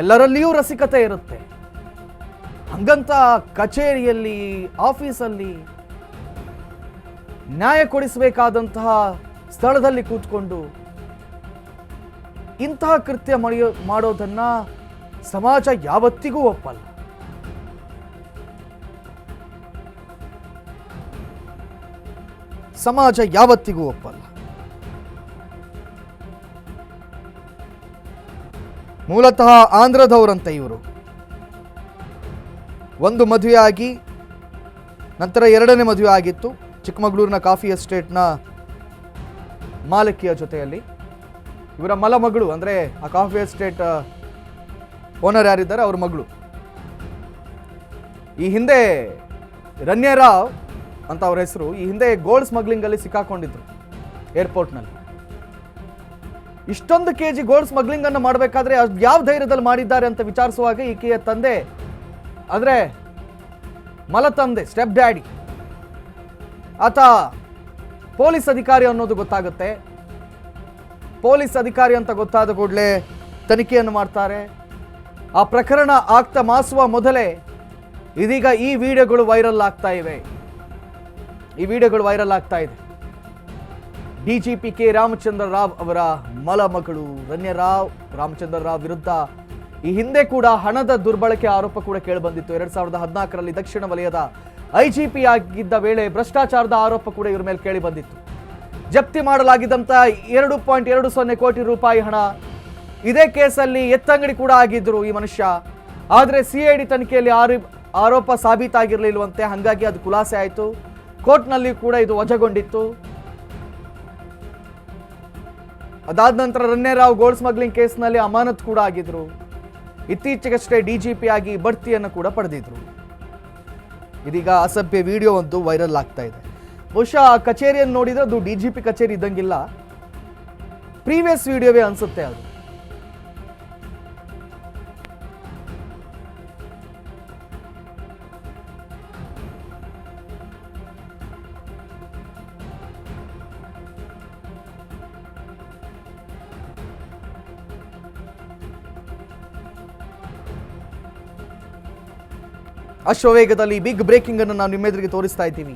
ಎಲ್ಲರಲ್ಲಿಯೂ ರಸಿಕತೆ ಇರುತ್ತೆ. ಹಂಗಂತ ಕಚೇರಿಯಲ್ಲಿ, ಆಫೀಸಲ್ಲಿ, ನ್ಯಾಯ ಕೊಡಿಸಬೇಕಾದಂತಹ ಸ್ಥಳದಲ್ಲಿ ಕೂತ್ಕೊಂಡು ಇಂತಹ ಕೃತ್ಯ ಮಾಡೋದನ್ನ ಸಮಾಜ ಯಾವತ್ತಿಗೂ ಒಪ್ಪಲ್ಲ. ಸಮಾಜ ಯಾವತ್ತಿಗೂ ಒಪ್ಪಲ್ಲ. ಮೂಲತಃ ಆಂಧ್ರದವರಂತೆ ಇವರು. ಒಂದು ಮದುವೆ ಆಗಿ ನಂತರ ಎರಡನೇ ಮದುವೆ ಆಗಿತ್ತು ಚಿಕ್ಕಮಗಳೂರಿನ ಕಾಫಿ ಎಸ್ಟೇಟ್ನ ಮಾಲಕಿಯ ಜೊತೆಯಲ್ಲಿ. ಇವರ ಮಗಳು ಅಂದರೆ ಆ ಕಾಫಿ ಎಸ್ಟೇಟ್ ಓನರ್ ಯಾರಿದ್ದಾರೆ ಅವ್ರ ಮಗಳು. ಈ ಹಿಂದೆ ರನ್ಯರಾವ್ ಅಂತ ಅವ್ರ ಹೆಸರು. ಈ ಹಿಂದೆ ಗೋಲ್ಡ್ ಸ್ಮಗ್ಲಿಂಗಲ್ಲಿ ಸಿಕ್ಕಾಕೊಂಡಿದ್ರು ಏರ್ಪೋರ್ಟ್ನಲ್ಲಿ. ಇಷ್ಟೊಂದು ಕೆಜಿ ಗೋಲ್ಡ್ ಸ್ಮಗ್ಲಿಂಗ್ ಅನ್ನು ಮಾಡಬೇಕಾದ್ರೆ ಯಾವ ಧೈರ್ಯದಲ್ಲಿ ಮಾಡಿದ್ದಾರೆ ಅಂತ ವಿಚಾರಿಸುವಾಗ ಈಕೆಯ ತಂದೆ ಅಂದರೆ ಮಲತಂದೆ, ಸ್ಟೆಪ್ ಡ್ಯಾಡಿ, ಆತ ಪೊಲೀಸ್ ಅಧಿಕಾರಿ ಅನ್ನೋದು ಗೊತ್ತಾಗುತ್ತೆ. ಪೊಲೀಸ್ ಅಧಿಕಾರಿ ಅಂತ ಗೊತ್ತಾದ ಕೂಡಲೇ ತನಿಖೆಯನ್ನು ಮಾಡ್ತಾರೆ. ಆ ಪ್ರಕರಣ ಆಗ್ತಾ ಮಾಸುವ ಮೊದಲೇ ಇದೀಗ ಈ ವಿಡಿಯೋಗಳು ವೈರಲ್ ಆಗ್ತಾ ಇವೆ. ಈ ವಿಡಿಯೋಗಳು ವೈರಲ್ ಆಗ್ತಾ ಇದೆ. ಡಿಜಿಪಿ ಕೆ ರಾಮಚಂದ್ರ ರಾವ್ ಅವರ ಮಗಳು ರನ್ಯರಾವ್ ರಾಮಚಂದ್ರ ರಾವ್ ವಿರುದ್ಧ ಈ ಹಿಂದೆ ಕೂಡ ಹಣದ ದುರ್ಬಳಕೆ ಆರೋಪ ಕೂಡ ಕೇಳಿಬಂದಿತ್ತು. 2014ರಲ್ಲಿ ದಕ್ಷಿಣ ವಲಯದ ಐಜಿಪಿ ಆಗಿದ್ದ ವೇಳೆ ಭ್ರಷ್ಟಾಚಾರದ ಆರೋಪ ಕೂಡ ಇವರ ಮೇಲೆ ಕೇಳಿ ಬಂದಿತ್ತು. ಜಪ್ತಿ ಮಾಡಲಾಗಿದ್ದಂತ 2.20 ಕೋಟಿ ರೂಪಾಯಿ ಹಣ, ಇದೇ ಕೇಸಲ್ಲಿ ಎತ್ತಂಗಡಿ ಕೂಡ ಆಗಿದ್ರು ಈ ಮನುಷ್ಯ. ಆದರೆ ಸಿಐಡಿ ತನಿಖೆಯಲ್ಲಿ ಆರೋಪ ಸಾಬೀತಾಗಿರಲಿಲ್ವಂತೆ. ಹಾಗಾಗಿ ಅದು ಖುಲಾಸೆ ಆಯಿತು. ಕೋರ್ಟ್ನಲ್ಲಿ ಕೂಡ ಇದು ವಜಾಗೊಂಡಿತ್ತು. ಅದಾದ ನಂತರ ರನ್ಯರಾವ್ ಗೋಲ್ಡ್ ಸ್ಮಗ್ಲಿಂಗ್ ಕೇಸ್ನಲ್ಲಿ ಅಮಾನತ್ ಕೂಡ ಆಗಿದ್ರು. ಇತ್ತೀಚೆಗಷ್ಟೇ ಡಿಜಿಪಿ ಆಗಿ ಬಡ್ತಿಯನ್ನು ಕೂಡ ಪಡೆದಿದ್ರು. ಇದೀಗ ಅಸಭ್ಯ ವಿಡಿಯೋ ಒಂದು ವೈರಲ್ ಆಗ್ತಾ ಇದೆ. ಬಹುಶಃ ಕಚೇರಿಯನ್ನು ನೋಡಿದ್ರೆ ಅದು ಡಿಜಿಪಿ ಕಚೇರಿ ಇದ್ದಂಗಿಲ್ಲ, ಪ್ರೀವಿಯಸ್ ವಿಡಿಯೋವೇ ಅನ್ಸುತ್ತೆ ಅದು. ಅಶ್ವವೇಗದಲ್ಲಿ ಬಿಗ್ ಬ್ರೇಕಿಂಗ್ ಅನ್ನು ನಾವು ನಿಮ್ಮೆದುರಿಗೆ ತೋರಿಸ್ತಾ ಇದ್ದೀವಿ.